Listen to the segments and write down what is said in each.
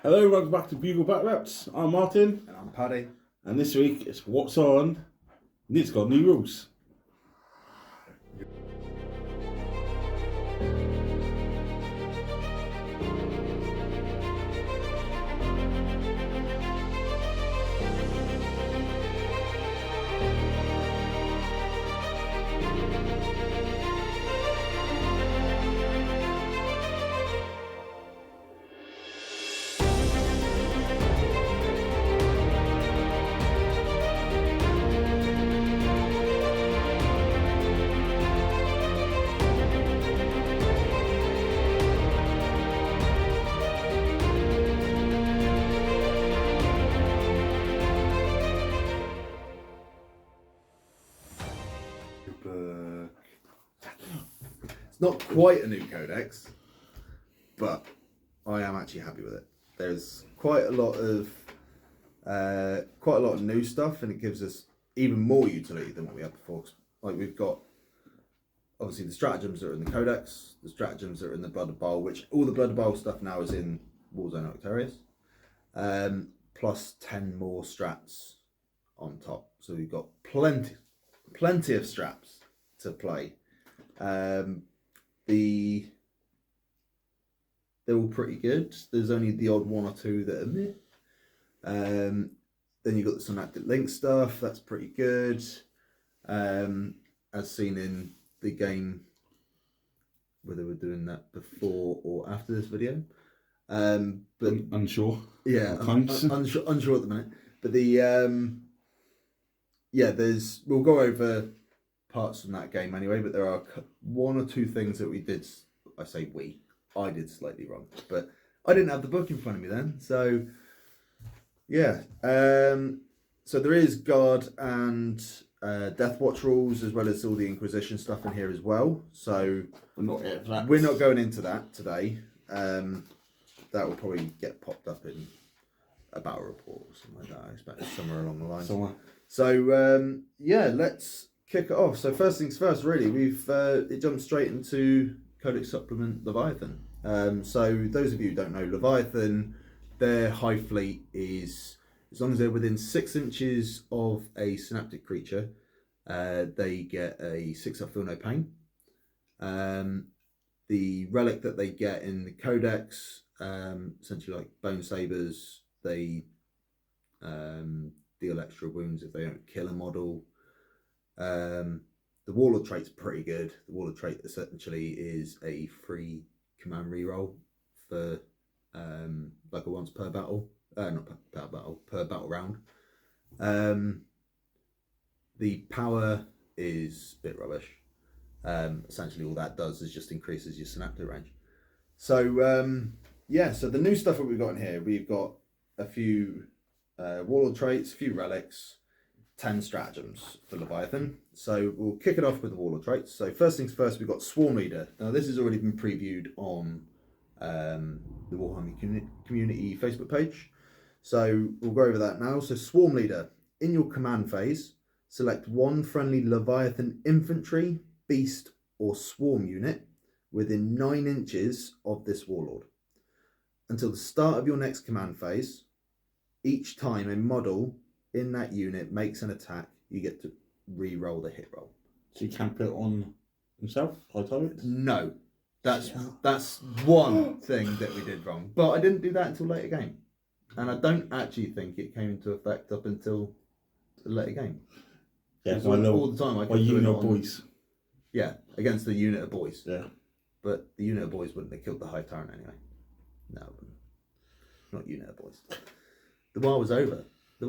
Hello, welcome back to Bugle Back Reps. I'm Martin, And I'm Paddy. and this week it's What's On, and it's got new rules. It's not quite a new codex, but I am actually happy with it. There's quite a lot of new stuff, and it gives us even more utility than what we had before. Like, we've got obviously the stratagems that are in the codex, the stratagems that are in the Blood Bowl, which all the Blood Bowl stuff now is in Warzone Octarius, plus 10 more strats on top. So we've got plenty of straps to play. They're all pretty good. There's only the odd one or two that are meh. Then you've got the synaptic link stuff. That's pretty good. As seen in the game, whether we're doing that before or after this video. But Unsure. yeah, unsure at the minute. But we'll go over parts from that game anyway, but there are one or two things that we did. I did slightly wrong, but I didn't have the book in front of me then, so yeah. So there is guard and death watch rules, as well as all the Inquisition stuff in here as well, so we're not going into that today. That will probably get popped up in a battle report or something like that, I expect, somewhere along the line. So let's kick it off. So first things first, really, it jumps straight into Codex Supplement Leviathan. So those of you who don't know, Leviathan, their high fleet is, as long as they're within 6 inches of a synaptic creature, they get a 6-up Feel No Pain. The relic that they get in the Codex, essentially like Bone Sabers, they deal extra wounds if they don't kill a model. The Warlord trait's pretty good. The Warlord trait essentially is a free command reroll for like a once per battle. Not per battle, per battle round. The power is a bit rubbish. Essentially all that does is just increases your synaptic range. So so the new stuff that we've got in here, we've got a few Warlord traits, a few relics, 10 stratagems for Leviathan. So we'll kick it off with the Warlord traits. So first things first, we've got Swarm Leader. Now this has already been previewed on the Warhammer community Facebook page. So we'll go over that now. So Swarm Leader, in your command phase, select one friendly Leviathan infantry, beast, or swarm unit within 9 inches of this Warlord. Until the start of your next command phase, each time a model in that unit makes an attack, you get to re-roll the hit roll. So you can't put it on himself, high targets? No. That's one thing that we did wrong. But I didn't do that until later game. And I don't actually think it came into effect up until the later game. Yeah, all the time I could unit of boys. Yeah, against the unit of boys. Yeah. But the unit of boys wouldn't have killed the Hive Tyrant anyway. No, not unit of boys. The war was over. It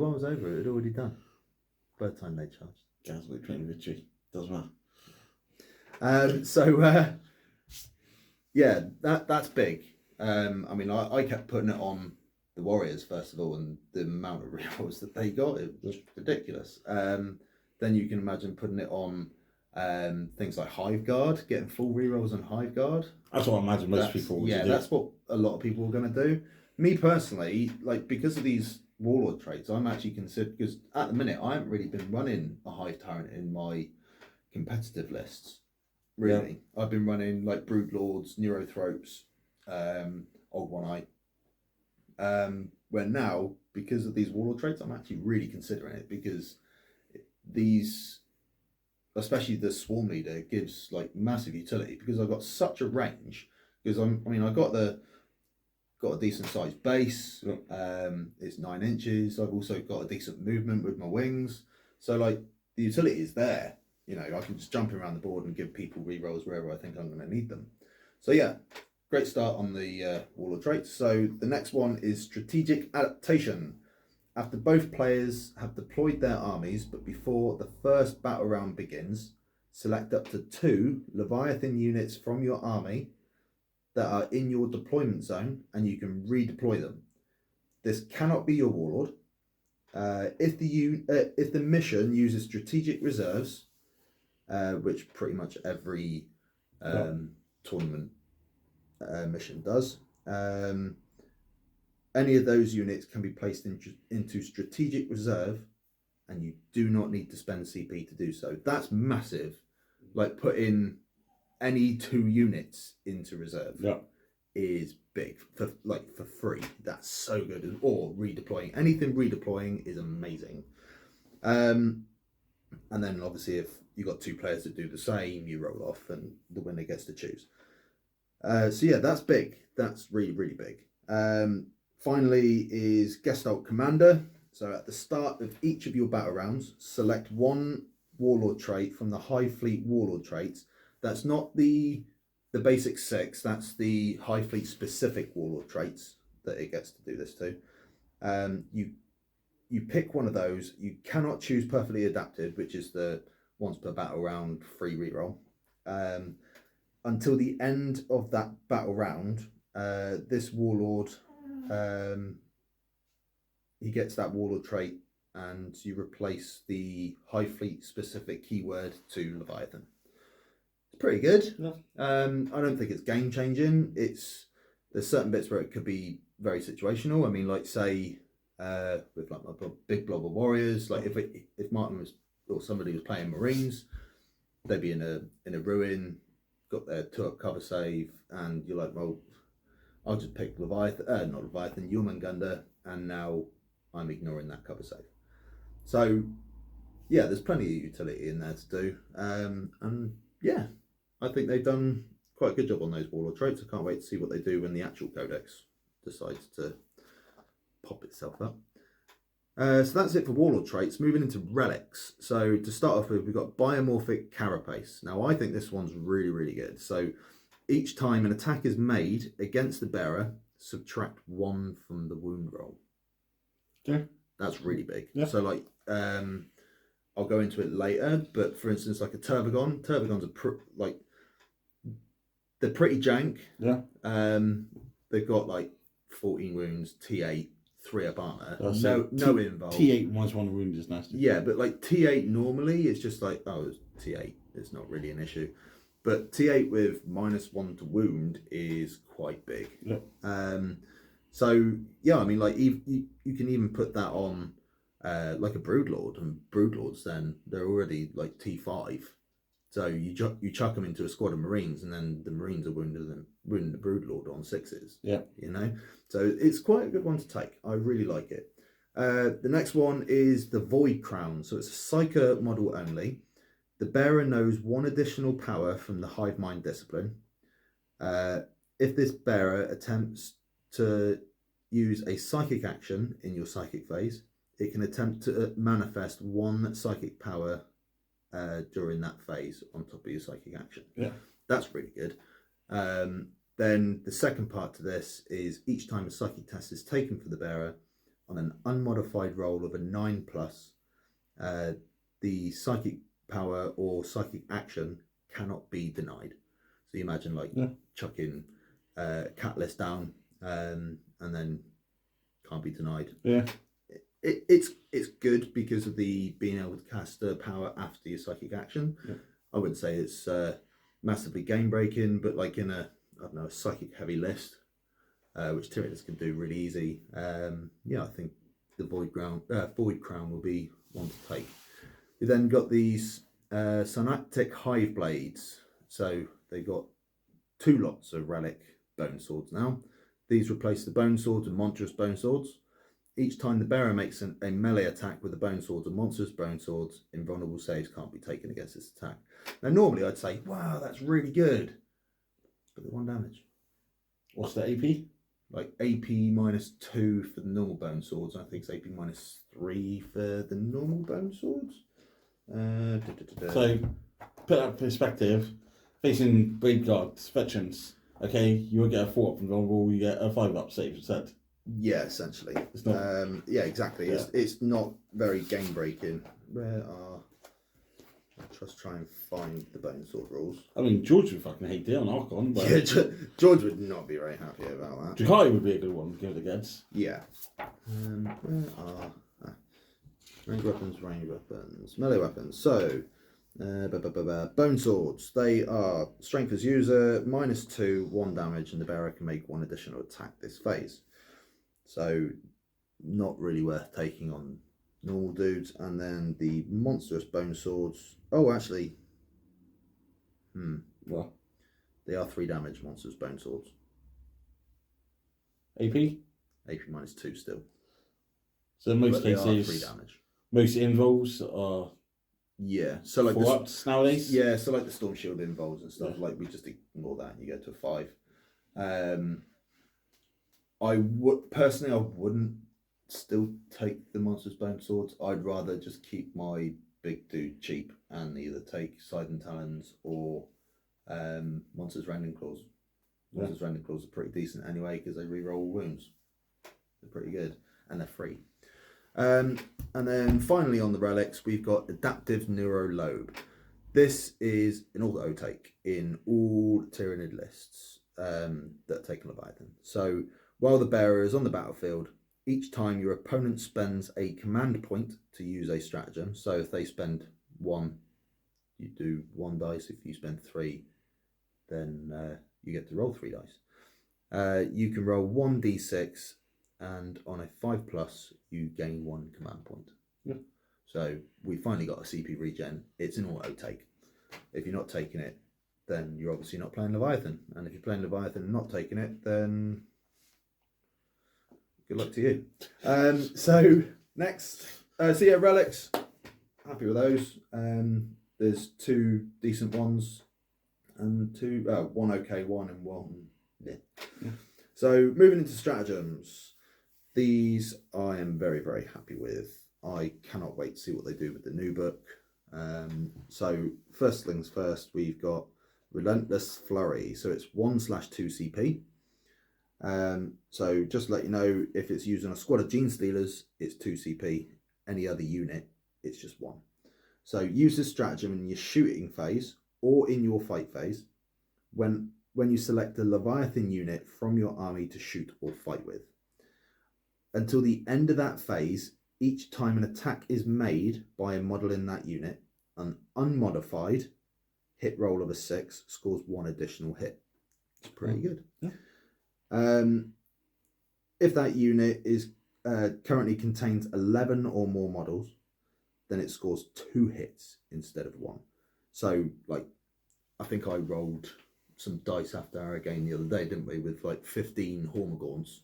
had already done by the time they charged. Gaslight 20 victory. Doesn't matter. That's big. I kept putting it on the Warriors first of all, and the amount of rerolls that they got, it was ridiculous. Then you can imagine putting it on things like Hive Guard, getting full rerolls on Hive Guard. That's what I imagine most people would do. That's what a lot of people are going to do. Me personally, because of these Warlord traits, I'm actually considered, because at the minute I haven't really been running a Hive Tyrant in my competitive lists. Really, yeah. I've been running like Broodlords, Neurothropes, Old One Eye, Where now, because of these warlord traits, I'm actually really considering it, because these, especially the swarm leader, gives like massive utility, because I've got such a range. Because I got a decent sized base. It's 9 inches. I've also got a decent movement with my wings. So like the utility is there. You know, I can just jump around the board and give people rerolls wherever I think I'm going to need them. So yeah, great start on the warlord traits. So the next one is strategic adaptation. After both players have deployed their armies, but before the first battle round begins, select up to 2 Leviathan units from your army that are in your deployment zone, and you can redeploy them. This cannot be your warlord. If the mission uses strategic reserves, which pretty much every tournament mission does, any of those units can be placed into strategic reserve, and you do not need to spend CP to do so. That's massive. Like putting any 2 units into reserve is big for free. That's so good. Or redeploying. Anything redeploying is amazing. And then obviously if you got 2 players that do the same, you roll off and the winner gets to choose. So yeah, that's big. That's really, really big. Finally is Gestalt Commander. So at the start of each of your battle rounds, select 1 warlord trait from the High Fleet warlord traits. That's not the basic 6. That's the High Fleet specific warlord traits that it gets to do this to. You pick one of those. You cannot choose perfectly adapted, which is the once per battle round free reroll. Until the end of that battle round, this warlord, he gets that warlord trait, and you replace the High Fleet specific keyword to Leviathan. It's pretty good. Yeah. I don't think it's game changing. There's certain bits where it could be very situational. I mean, like say with like my big blob of warriors, like if Martin was or somebody was playing Marines, they'd be in a ruin, got their 2-up cover save, and you're like, well, I'll just pick Leviathan, not Leviathan, Jormungandr, and now I'm ignoring that cover save. So yeah, there's plenty of utility in there to do, and yeah, I think they've done quite a good job on those warlord traits. I can't wait to see what they do when the actual codex decides to pop itself up. So that's it for warlord traits. Moving into relics. So to start off with, we've got biomorphic carapace. Now I think this one's really, really good. So each time an attack is made against the bearer, subtract 1 from the wound roll. Okay. That's really big. Yeah. So like, I'll go into it later, but for instance, like a Turbogon. Turbogons are they're pretty jank. Yeah. They've got like 14 wounds, T8, 3-up armor. So no involved. T8 minus 1 wound is nasty. Yeah, but like T8 normally it's just like, oh, it's T8. It's not really an issue. But T8 with -1 to wound is quite big. Yeah. So yeah, I mean, like you can even put that on like a Broodlord, and Broodlords then they're already like T5. So you chuck them into a squad of Marines, and then the Marines are wounding the Broodlord on 6s. Yeah. You know, so it's quite a good one to take. I really like it. The next one is the Void Crown. So it's a Psyker model only. The bearer knows 1 additional power from the Hive Mind discipline. If this bearer attempts to use a psychic action in your psychic phase, it can attempt to manifest 1 psychic power during that phase on top of your psychic action. Yeah. That's really good. Then the second part to this is each time a psychic test is taken for the bearer on an unmodified roll of a 9+, the psychic power or psychic action cannot be denied. So you imagine like chucking Catalyst down and then can't be denied. Yeah. It's good because of the being able to cast the power after your psychic action. Yeah. I wouldn't say it's massively game breaking, but like in a psychic heavy list, which Tyranids can do really easy. Yeah, I think the Void Crown will be one to take. We then got these Synaptic Hive Blades. So they got 2 lots of relic bone swords now. These replace the bone swords and monstrous bone swords. Each time the bearer makes a melee attack with the bone swords and monstrous bone swords, invulnerable saves can't be taken against this attack. Now, normally I'd say, wow, that's really good. But they're 1 damage. What's the AP? Like AP -2 for the normal bone swords. I think it's AP -3 for the normal bone swords. So, put that in perspective. Facing Brave Guards, veterans, okay, you will get a 4 up invulnerable, you get a 5 up save instead. Yeah, essentially. It's not. Yeah, exactly. Yeah. It's not very game breaking. Where are? I'll just try and find the bone sword rules. I mean, George would fucking hate it on Archon, but Yeah, George would not be very happy about that. Drakari would be a good one to give it against. Yeah. Where are range weapons, melee weapons? So, bone swords. They are strength as user, -2, 1 damage, and the bearer can make 1 additional attack this phase. So, not really worth taking on normal dudes. And then the monstrous bone swords. Oh, actually, Well, they are 3 damage monstrous bone swords. AP? AP -2 still. So in most But they are 3 cases, damage. most invols are Yeah, so like 4 ups nowadays. yeah, so like the storm shield involves and stuff. Like we just ignore that and you go to a 5. I would personally, I wouldn't still take the monstrous bone swords. I'd rather just keep my big dude cheap and either take Sidon Talons or monsters rending claws. Monsters rending claws are pretty decent anyway because they reroll wounds. They're pretty good and they're free. And then finally on the relics, we've got Adaptive Neuro Lobe. This is an auto take in all Tyranid lists that take Leviathan. So while the bearer is on the battlefield, each time your opponent spends a command point to use a stratagem. So if they spend 1, you do 1 dice. If you spend 3, then you get to roll 3 dice. You can roll 1d6. And on a 5+, you gain 1 command point. Yeah. So we finally got a CP regen. It's an auto take. If you're not taking it, then you're obviously not playing Leviathan. And if you're playing Leviathan and not taking it, then good luck to you. So next, relics. Happy with those. There's 2 decent ones, and 1 okay one and 1. Yeah. So moving into stratagems. These I am very, very happy with. I cannot wait to see what they do with the new book. So first things first, we've got Relentless Flurry. So it's 1/2 CP. So just to let you know, if it's using a squad of Gene Stealers, it's 2 CP. Any other unit, it's just 1. So use this stratagem in your shooting phase or in your fight phase when you select a Leviathan unit from your army to shoot or fight with. Until the end of that phase, each time an attack is made by a model in that unit, an unmodified hit roll of a 6 scores 1 additional hit. It's pretty good. Yeah. If that unit is currently contains 11 or more models, then it scores 2 hits instead of 1. So, like, I think I rolled some dice after our game the other day, didn't we, with like 15 Hormagaunts,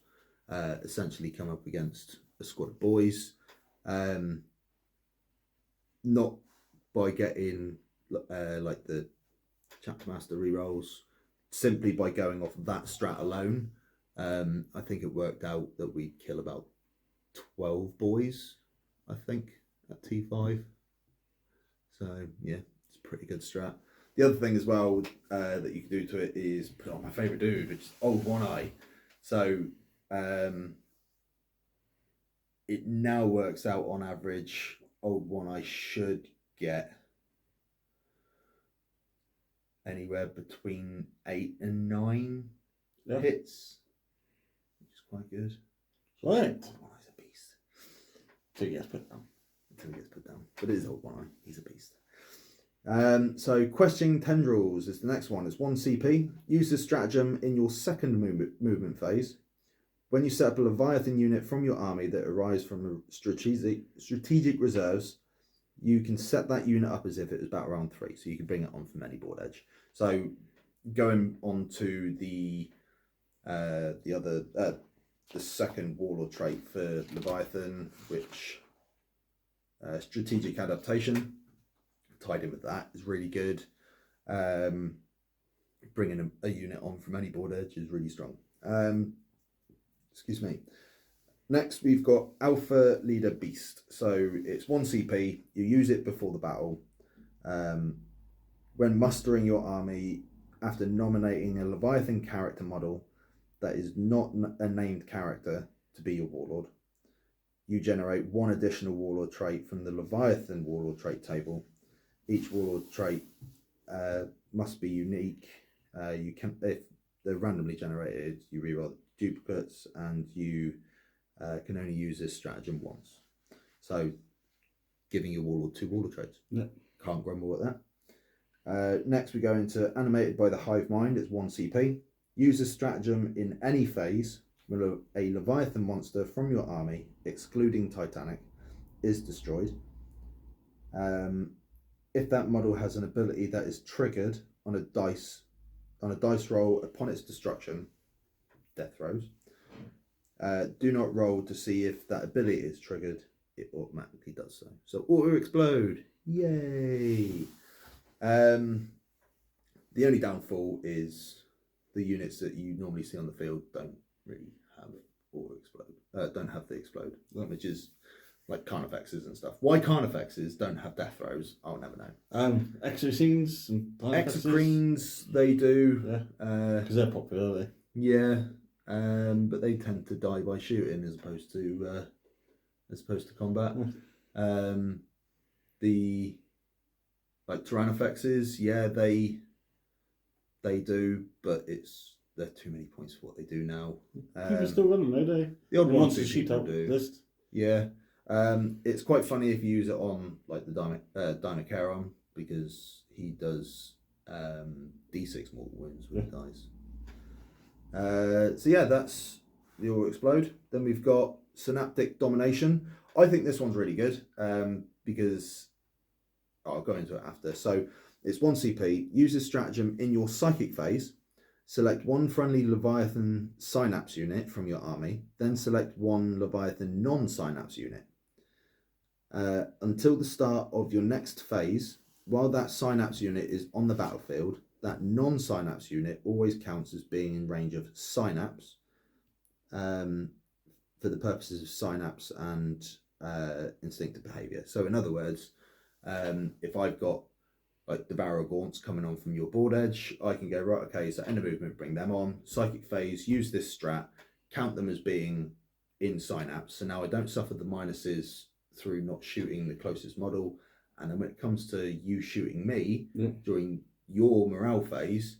essentially come up against a squad of boys. Not by getting like the chapter master rerolls, simply by going off that strat alone. I think it worked out that we kill about 12 boys, I think, at T5. So yeah, it's a pretty good strat. The other thing as well that you can do to it is put on my favourite dude, which is Old One Eye. So it now works out on average, Old One Eye should get anywhere between 8 and 9 hits, which is quite good. Right. Old One Eye's a beast. Until he gets put down. But it is Old One Eye. He's a beast. So Questing Tendrils is the next one. It's 1 CP. Use this stratagem in your second movement phase. When you set up a Leviathan unit from your army that arrives from strategic reserves, you can set that unit up as if it was battle round 3. So you can bring it on from any board edge. So going on to the The second warlord trait for Leviathan, which strategic adaptation, tied in with that, is really good. Bringing a unit on from any board edge is really strong. Excuse me. Next, we've got Alpha Leader Beast. So it's 1 CP. You use it before the battle. When mustering your army, after nominating a Leviathan character model that is not a named character to be your warlord, you generate 1 additional warlord trait from the Leviathan warlord trait table. Each warlord trait must be unique. You can, if they're randomly generated, you reroll duplicates, and you can only use this stratagem once. So, giving your warlord 2 warlord traits. Yep. Can't grumble at that. Next, we go into Animated by the Hive Mind. It's 1 CP. Use this stratagem in any phase when a Leviathan monster from your army, excluding Titanic, is destroyed. If that model has an ability that is triggered on a dice roll upon its destruction, death throws, do not roll to see if that ability is triggered. It automatically does so. So auto explode, yay! The only downfall is the units that you normally see on the field don't really have auto explode. Don't have the explode, which is like Carnifexes and stuff. Why Carnifexes don't have death throws, I'll never know. Exocrines and Exocrines, they do. Yeah, because they're popular, aren't they? Yeah, but they tend to die by shooting as opposed to combat. The like Tyrannofexes, yeah, they do, but they're too many points for what they do now. People still run them, don't they? The odd ones to shoot out do. list. Yeah. It's quite funny if you use it on like the Dinocaron, because he does D6 mortal wounds when he dies. So yeah, that's the Auto Explode. Then we've got Synaptic Domination. I think this one's really good because I'll go into it after. So it's 1 CP. Use this stratagem in your Psychic phase. Select 1 friendly Leviathan Synapse unit from your army. Then select 1 Leviathan non-Synapse unit. Until the start of your next phase, while that Synapse unit is on the battlefield, that non-Synapse unit always counts as being in range of Synapse for the purposes of Synapse and instinctive behaviour. So in other words, if I've got like the Barrow Gaunts coming on from your board edge, I can go, right, okay, so end of movement, bring them on. Psychic phase, use this strat, count them as being in Synapse. So now I don't suffer the minuses through not shooting the closest model. And then when it comes to you shooting me during your morale phase,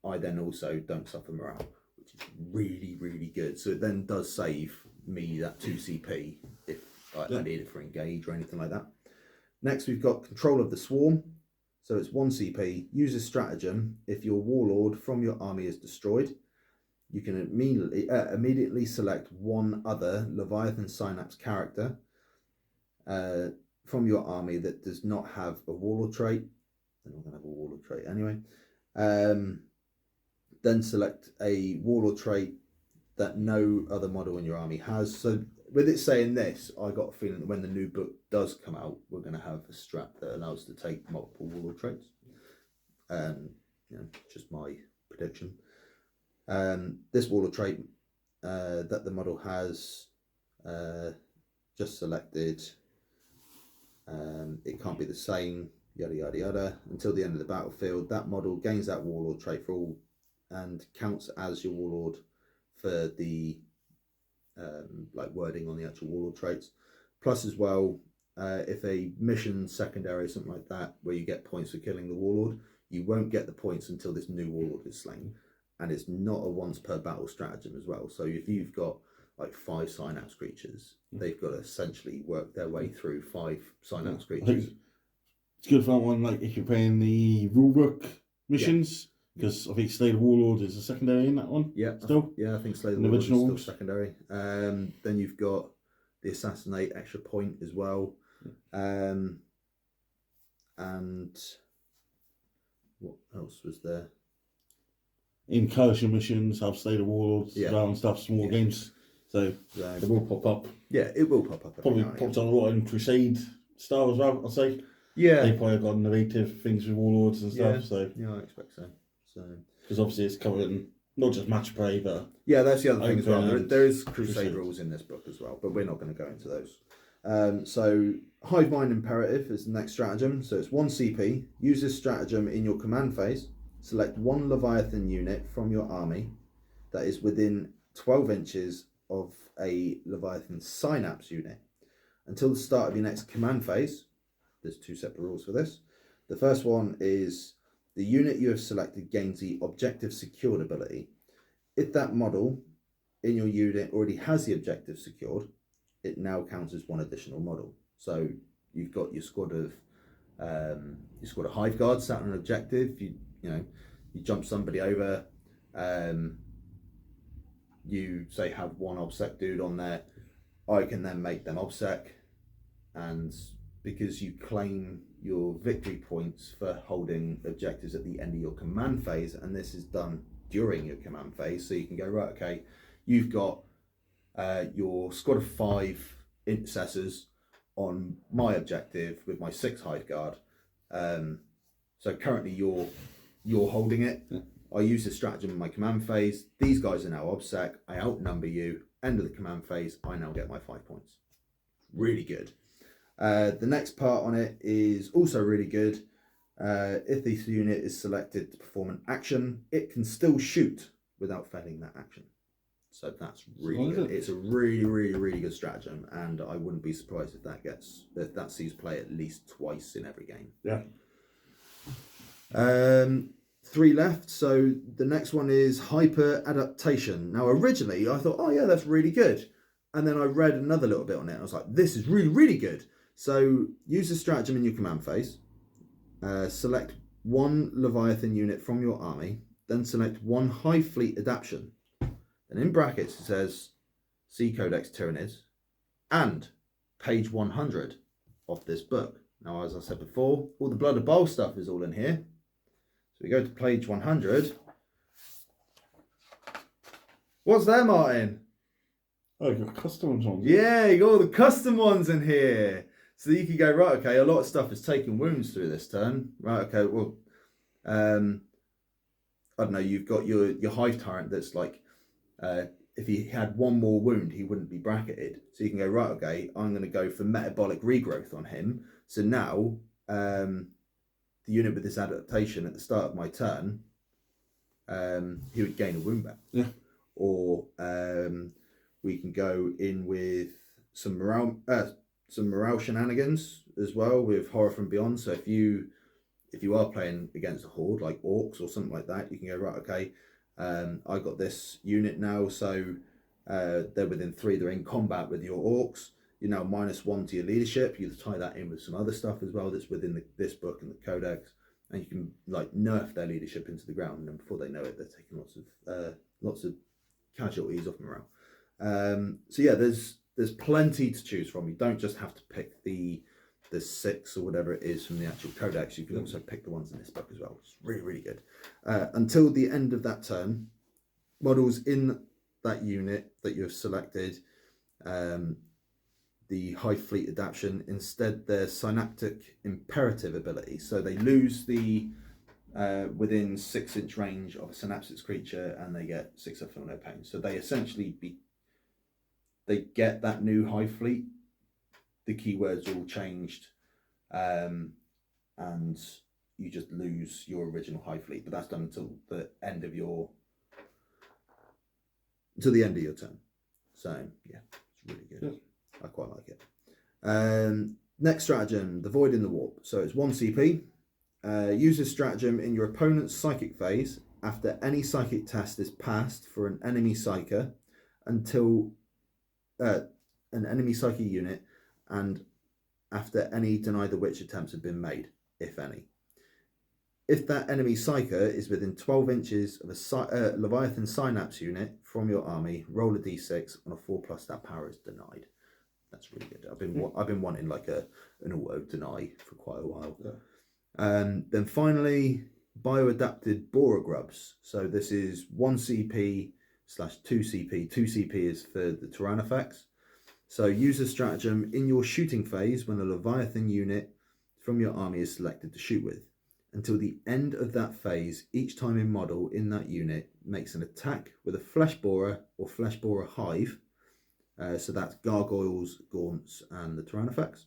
I then also don't suffer morale, which is really, really good. So it then does save me that 2 CP if I need it for engage or anything like that. Next, we've got Control of the Swarm. So it's 1 CP. Use a stratagem if your warlord from your army is destroyed. You can immediately select 1 other Leviathan Synapse character from your army that does not have a warlord trait. They're not going to have a warlord trait anyway. Then select a warlord trait that no other model in your army has. So with it saying this, I got a feeling that when the new book does come out, we're going to have a strat that allows us to take multiple warlord traits. Just my prediction. This warlord trait that the model has just selected, it can't be the same, yada yada yada, until the end of the battlefield. That model gains that warlord trait for all and counts as your warlord for the like wording on the actual warlord traits. Plus as well, if a mission secondary, something like that, where you get points for killing the warlord, you won't get the points until this new warlord is slain. And it's not a once per battle stratagem as well. So if you've got like 5 Synapse creatures, they've got to essentially work their way through 5 Synapse creatures. It's good for that one, like if you're playing the rulebook missions, because I think Slay the Warlord is a secondary in that one. Yeah, still. I think Slay the Warlord is still secondary. Then you've got the Assassinate extra point as well. And what else was there? incursion missions, have Slay the Warlords Yeah. as well and stuff, small games. So they will pop up. Yeah, it will pop up. Probably popped on a lot in Crusade style as well, I'd say. Yeah. They probably got narrative things with Warlords and stuff. Yeah. So Yeah, I expect so. because obviously it's covering not just match play, but yeah, that's the other thing as well. Open There is Crusade Crusade. rules in this book as well, but we're not going to go into those. So Hive Mind Imperative is the next stratagem. So it's 1 CP. Use this stratagem in your command phase. Select 1 Leviathan unit from your army that is within 12 inches of a Leviathan Synapse unit. Until the start of your next command phase, there's 2 separate rules for this. The first one is the unit you have selected gains the Objective Secured ability. If that model in your unit already has the objective secured, it now counts as 1 additional model. So you've got your squad of Hive Guards sat on an objective. You jump somebody over. You say have 1 OBSEC dude on there. I can then make them OBSEC, and because you claim your victory points for holding objectives at the end of your command phase, and this is done during your command phase, so you can go, right, okay, you've got your squad of 5 intercessors on my objective with my 6 Hive Guard. So currently you're holding it. Yeah. I use this stratagem in my command phase. These guys are now OBSEC. I outnumber you. End of the command phase, I now get my 5 points. Really good. The next part on it is also really good. If this unit is selected to perform an action, it can still shoot without failing that action. So that's really good. It's a really, really, really good stratagem, and I wouldn't be surprised if that sees play at least twice in every game. Yeah. 3 left. So the next one is Hyper Adaptation. Now originally I thought, oh yeah, that's really good, and then I read another little bit on it and I was like, this is really, really good. So use the stratagem in your command phase. Select 1 Leviathan unit from your army, then select 1 Hive Fleet Adaptation. And in brackets it says C Codex Tyranids and page 100 of this book. Now, as I said before, all the Blood of Bowl stuff is all in here. So we go to page 100. What's there, Martin? Oh, you got custom ones. Yeah, you got all the custom ones in here. So you can go, right, okay, a lot of stuff is taking wounds through this turn. Right, okay, well, I don't know, you've got your Hive Tyrant that's like, if he had 1 more wound, he wouldn't be bracketed. So you can go, right, okay, I'm going to go for Metabolic Regrowth on him. So now, the unit with this adaptation at the start of my turn, he would gain a wound back. Yeah. Or we can go in with some morale shenanigans as well with Horror from Beyond. So if you are playing against a horde like orcs or something like that, you can go, right, okay, I got this unit now, so they're within 3, they're in combat with your orcs. You're now -1 to your leadership. You tie that in with some other stuff as well that's within this book and the codex, and you can like nerf their leadership into the ground, and then before they know it, they're taking lots of casualties off morale. So yeah, there's plenty to choose from. You don't just have to pick the 6 or whatever it is from the actual codex. You can also pick the ones in this book as well. It's really, really good. Until the end of that turn, models in that unit that you've selected, the Hive Fleet Adaptation, instead their Synaptic Imperative ability. So they lose the within 6-inch range of a Synapsis creature, and they get 6 up, feel no pain. So they essentially they get that new Hive Fleet. The keywords are all changed, and you just lose your original Hive Fleet. But that's done until the end of your turn. So yeah, it's really good. Yeah. I quite like it. Next stratagem, the Void in the Warp. So it's 1 CP. Use this stratagem in your opponent's psychic phase after any psychic test is passed for an enemy psyker until an enemy psychic unit, and after any Deny the Witch attempts have been made, if any. If that enemy psyker is within 12 inches of a Leviathan Synapse unit from your army, roll a d6 on a 4+ that power is denied. That's really good. I've been wanting like an auto deny for quite a while. Yeah. Then finally, bioadapted borer grubs. So this is 1 CP / 2 CP. 2 CP is for the Tyrannofex. So use a stratagem in your shooting phase when a Leviathan unit from your army is selected to shoot with. Until the end of that phase, each time a model in that unit makes an attack with a flesh borer or flesh borer hive, so that's gargoyles, gaunts, and the Tyrannofex,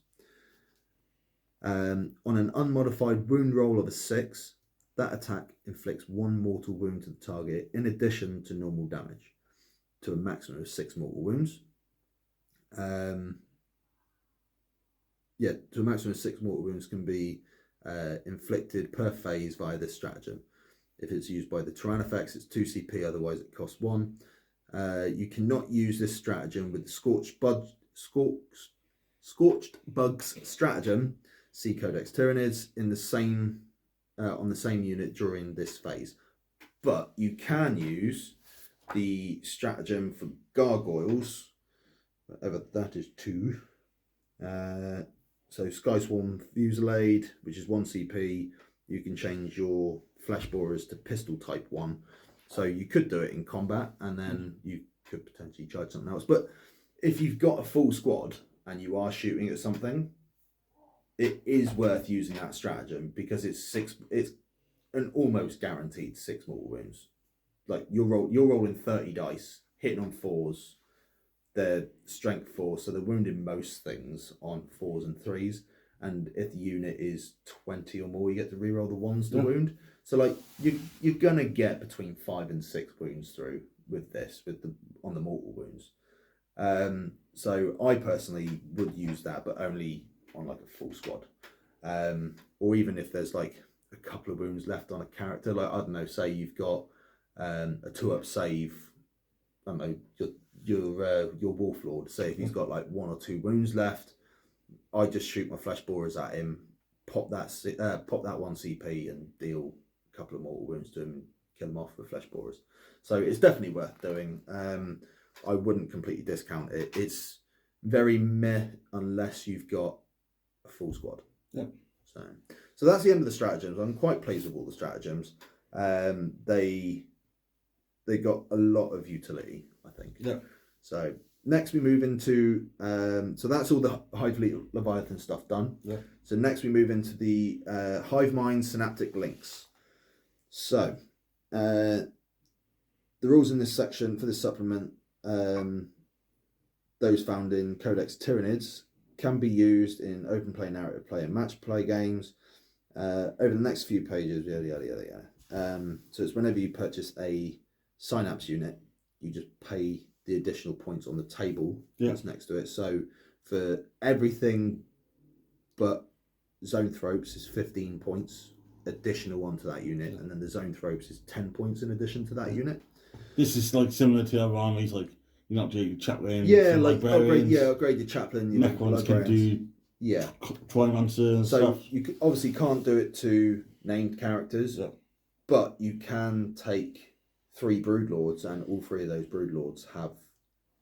on an unmodified wound roll of a 6, that attack inflicts 1 mortal wound to the target in addition to normal damage, to a maximum of 6 mortal wounds. To a maximum of 6 mortal wounds can be inflicted per phase via this stratagem. If it's used by the Tyrannofex, it's 2 CP, otherwise it costs 1. You cannot use this stratagem with the Scorched Bugs stratagem, see Codex Tyranids, in the same on the same unit during this phase. But you can use the stratagem for Gargoyles, whatever that is, 2. So Sky Swarm Fusillade, which is 1 CP, you can change your flesh borers to pistol type 1. So you could do it in combat, and then you could potentially charge something else. But if you've got a full squad and you are shooting at something, it is worth using that stratagem, because it's an almost guaranteed 6 mortal wounds. Like you're rolling 30 dice, hitting on 4s. They're strength 4, so they're wounding most things on 4s and 3s. And if the unit is 20 or more, you get to reroll the 1s to wound. So like you're gonna get between 5 and 6 wounds through with this, on the mortal wounds. So I personally would use that, but only on like a full squad, or even if there's like a couple of wounds left on a character. Like I don't know, say you've got a 2-up save. I don't know, your Wolf Lord. Say if he's got like 1 or 2 wounds left, I just shoot my flesh borers at him, pop that 1 CP and deal a couple of mortal wounds to him and kill him off with flesh borers. So it's definitely worth doing. I wouldn't completely discount it. It's very meh unless you've got a full squad. Yep. So that's the end of the stratagems. I'm quite pleased with all the stratagems. They got a lot of utility, I think. Yeah. So next we move into so that's all the Hive Fleet Leviathan stuff done. Yeah. So next we move into the Hive Mind Synaptic Links. So the rules in this section for this supplement, those found in Codex Tyranids, can be used in open play, narrative play, and match play games. Over the next few pages, so it's whenever you purchase a Synapse unit, you just pay the additional points on the table that's next to it. So for everything but Zoanthropes is 15 points additional onto that unit, and then the Zoanthropes is 10 points in addition to that unit. This is like similar to other armies, like you're not doing chaplain. Yeah, like upgrade your chaplain. You Necrons can do Trimonster and stuff. So you obviously can't do it to named characters, but you can take 3 Broodlords, and all 3 of those Broodlords have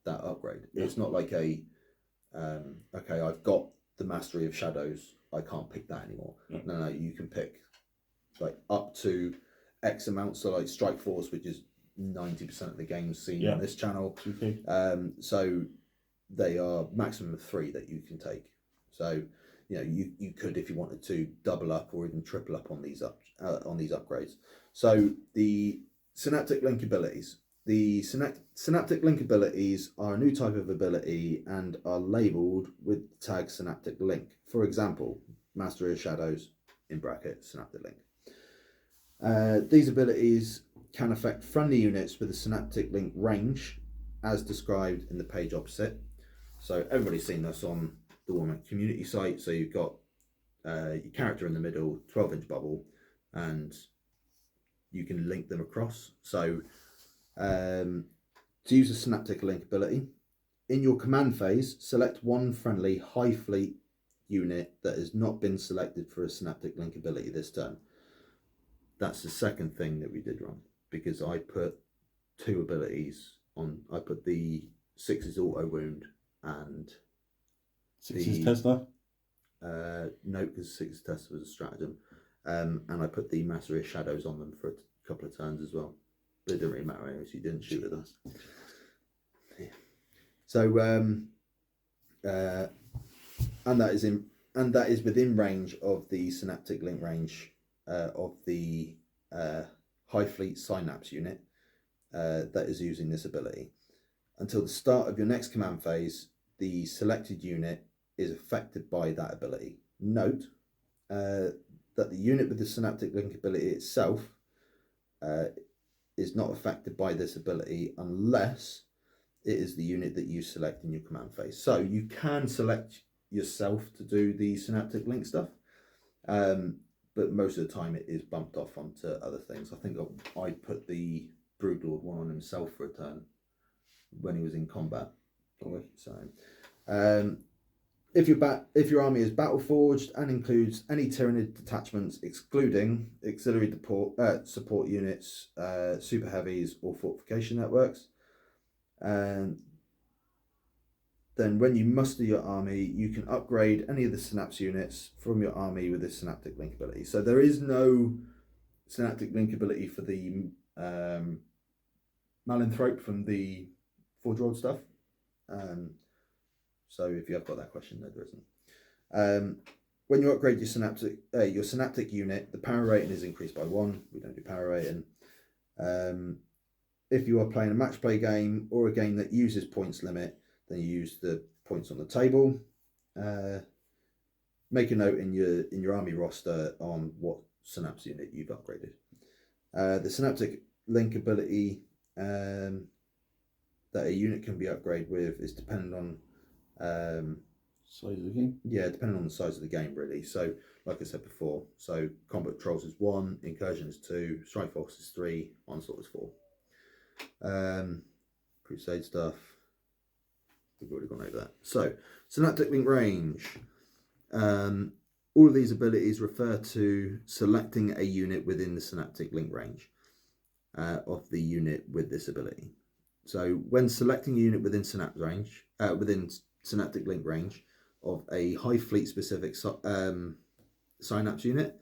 that upgrade. It's not like okay, I've got the Mastery of Shadows, I can't pick that anymore. No, you can pick like up to X amount. So like Strike Force, which is 90% of the games seen on this channel. Okay. So they are maximum of 3 that you can take. So you could, if you wanted to, double up or even triple up on these upgrades. So the Synaptic Link abilities. The Synaptic Link abilities are a new type of ability and are labelled with the tag Synaptic Link. For example, Mastery of Shadows, in bracket, Synaptic Link. These abilities can affect friendly units with a Synaptic Link range, as described in the page opposite. So everybody's seen this on the Warhammer community site. So you've got your character in the middle, 12-inch bubble, and you can link them across. So to use a Synaptic Link ability, in your command phase, select 1 friendly Hive Fleet unit that has not been selected for a Synaptic Link ability this turn. That's the second thing that we did wrong, because I put 2 abilities on. I put the 6's auto wound and 6's Tesla. No, because 6's Tesla was a stratagem. And I put the Mastery of Shadows on them for a couple of turns as well. But it didn't really matter anyway, so you didn't shoot at them. Yeah. So and that is within range of the synaptic link range of the High Fleet Synapse unit that is using this ability. Until the start of your next command phase, the selected unit is affected by that ability. Note that the unit with the synaptic link ability itself is not affected by this ability unless it is the unit that you select in your command phase. So you can select yourself to do the synaptic link stuff, but most of the time it is bumped off onto other things. I think I put the Broodlord one on himself for a turn when he was in combat. So if your army is battle forged and includes any Tyranid detachments excluding auxiliary support units, super heavies or fortification networks, then when you muster your army, you can upgrade any of the synapse units from your army with this synaptic link ability. So there is no synaptic link ability for the Malinthrope from the Forge World stuff. So if you have got that question, no, there isn't. When you upgrade your synaptic unit, the power rating is increased by 1. We don't do power rating. If you are playing a match play game or a game that uses points limit, then you use the points on the table. Make a note in your army roster on what synapse unit you've upgraded. The synaptic link ability that a unit can be upgraded with is dependent on size of the game. Yeah, depending on the size of the game, really. So, like I said before, so combat trolls is 1, incursion is 2, strike force is 3, onslaught is 4. Crusade stuff, we've already gone over that. So, synaptic link range. All of these abilities refer to selecting a unit within the synaptic link range of the unit with this ability. So, when selecting a unit within synaptic link range of a High Fleet specific synapse unit,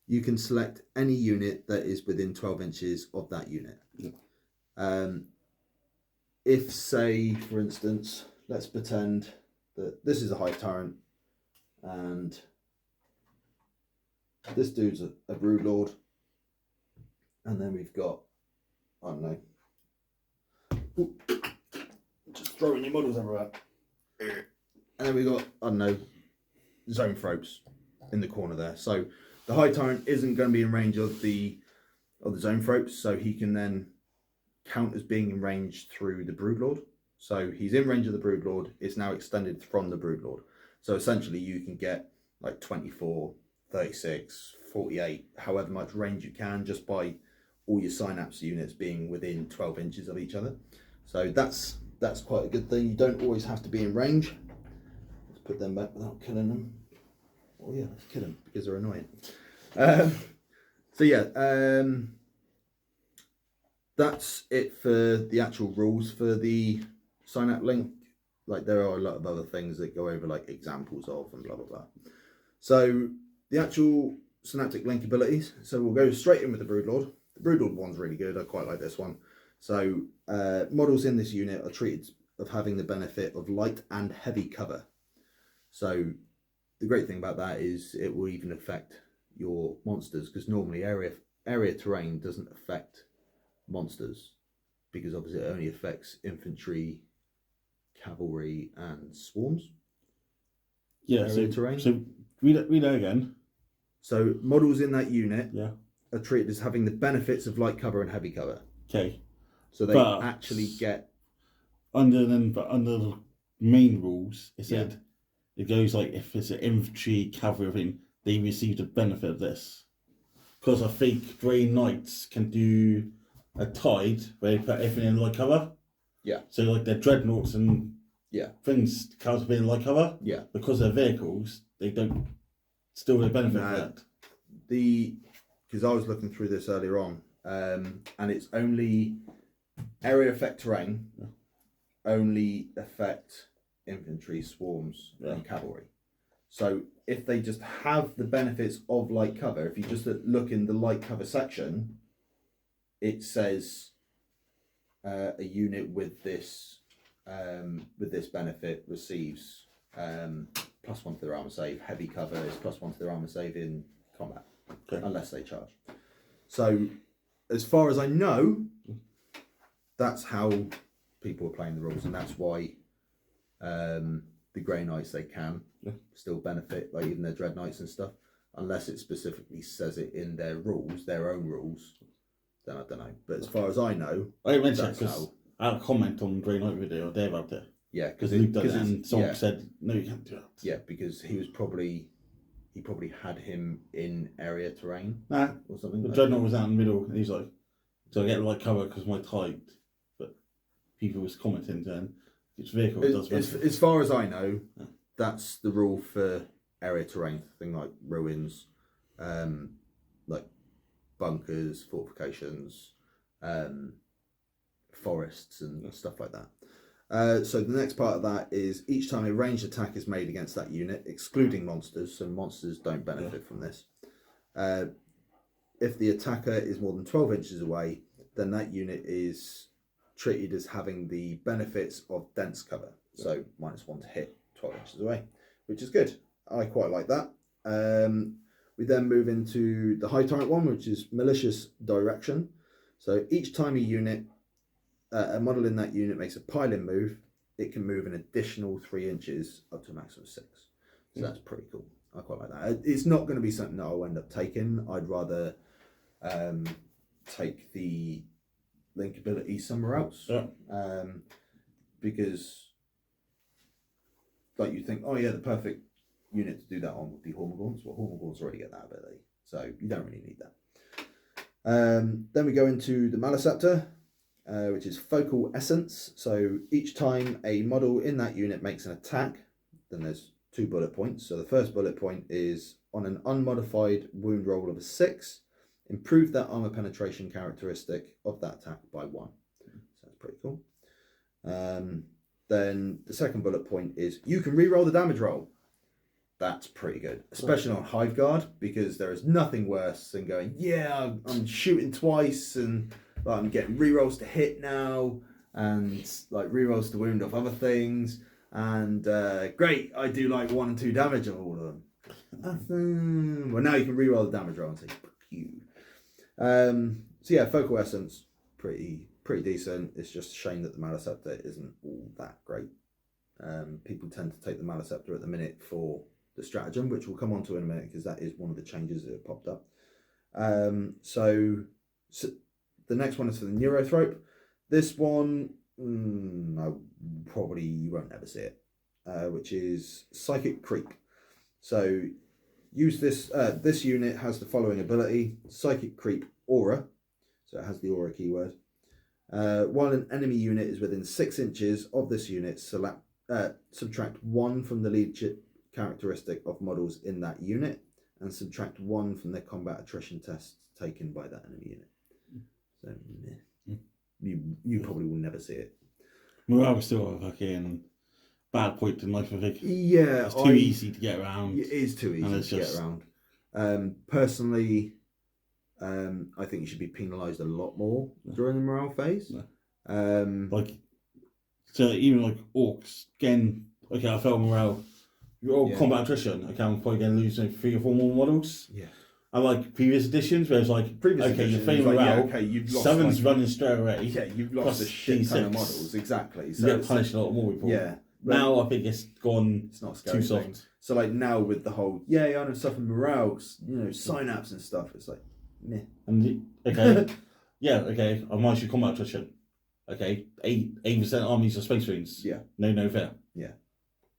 you can select any unit that is within 12 inches of that unit. If, say, for instance, let's pretend that this is a High Tyrant and this dude's a Broodlord, and then we've got, I don't know, just throwing your models everywhere. And then we got, I don't know, Zoanthropes in the corner there. So the High Tyrant isn't going to be in range of the Zoanthropes, so he can then count as being in range through the Broodlord. So he's in range of the Broodlord. It's now extended from the Broodlord. So essentially you can get like 24, 36, 48, however much range you can just by all your synapse units being within 12 inches of each other. So that's quite a good thing. You don't always have to be in range. Let's put them back without killing them. Oh yeah, let's kill them because they're annoying. So yeah, that's it for the actual rules for the synaptic link. Like there are a lot of other things that go over like examples of and blah blah blah. So the actual synaptic link abilities. So we'll go straight in with the Broodlord. The Broodlord one's really good. I quite like this one. So models in this unit are treated of having the benefit of light and heavy cover. So the great thing about that is it will even affect your monsters, because normally area terrain doesn't affect monsters, because obviously it only affects infantry, cavalry and swarms. Yeah, terrain. So read that again. So models in that unit are treated as having the benefits of light cover and heavy cover. Okay. So they actually get under the main rules. It said it goes like if it's an infantry, cavalry thing, they receive the benefit of this. Because I think Grey Knights can do a tide where they put everything in light cover. Yeah. So like their dreadnoughts and things comes with light cover. Yeah. Because they're vehicles, they don't still the benefit of that. Because I was looking through this earlier on, and it's only area effect terrain only affect infantry, swarms and cavalry. So if they just have the benefits of light cover, if you just look in the light cover section, it says a unit with this benefit receives +1 to their armor save. Heavy cover is +1 to their armor save in combat, unless they charge. So, as far as I know, that's how people are playing the rules, and that's why the Grey Knights, they can still benefit, like even their Dread Knights and stuff, unless it specifically says it in their rules, their own rules. Then I don't know. But as far as I know, I mentioned because I had a comment on Grey Knight video there about it. Yeah, because Luke done it, and someone said, "No, you can't do that." Yeah, because he probably had him in area terrain. Nah, or something. The Dreadnought was out in the middle, and he's like, "So I get light cover because my type." But people was commenting then, "Its vehicle does." As far as I know, that's the rule for area terrain, thing like ruins, like bunkers, fortifications, forests, and stuff like that. So the next part of that is each time a ranged attack is made against that unit, excluding monsters, so monsters don't benefit from this. If the attacker is more than 12 inches away, then that unit is treated as having the benefits of dense cover. So -1 to hit 12 inches away, which is good. I quite like that. We then move into the High Tyrant one, which is malicious direction. So each time a model in that unit makes a pile-in move, it can move an additional 3 inches up to a maximum of 6. So that's pretty cool. I quite like that. It's not going to be something that I'll end up taking. I'd rather take the link ability somewhere else. Because, like, you think, oh yeah, the perfect unit to do that on would be Hormigauns. Well, Hormigauns already get that ability, so you don't really need that. Then we go into the Maliceptor, which is Focal Essence. So each time a model in that unit makes an attack, then there's 2 bullet points. So the first bullet point is on an unmodified wound roll of a 6, improve that armor penetration characteristic of that attack by 1. So that's pretty cool. Then the second bullet point is you can reroll the damage roll. That's pretty good, especially on Hive Guard, because there is nothing worse than going, yeah, I'm shooting twice and like, I'm getting rerolls to hit now and like rerolls to wound off other things, and great, I do like 1 and 2 damage of all of them. Well, now you can reroll the damage roll and say, fuck you. So yeah, Focal Essence, pretty decent. It's just a shame that the Maliceptor isn't all that great. People tend to take the Maliceptor at the minute for the stratagem, which we'll come on to in a minute, because that is one of the changes that have popped up. So the next one is for the Neurothrope. This one, you won't ever see it, which is Psychic Creep. So use this. This unit has the following ability: Psychic Creep Aura. So it has the Aura keyword. While an enemy unit is within 6 inches of this unit, subtract 1 from the leadership characteristic of models in that unit, and subtract 1 from their combat attrition tests taken by that enemy unit. So you probably will never see it. Morale is still a fucking bad point in life, I think. Yeah, it's too easy to get around. It is too easy to get around. Personally, I think you should be penalised a lot more during the morale phase. So even like orcs, again, okay, I failed morale. Your combat attrition, okay, I'm probably going to lose like 3 or 4 more models. Yeah. I like previous editions where it's like, you're failing morale, you've lost 7's running straight away. Yeah, you've lost a shit ton of models, exactly. So you get punished a lot more before. Yeah. Now I think it's gone it's not scary too soft. So like now with the whole, I don't suffer morale, synapse and stuff, it's like, meh. And okay, I minus your combat attrition. Okay, 8% armies are space marines. Yeah. No fair. Yeah.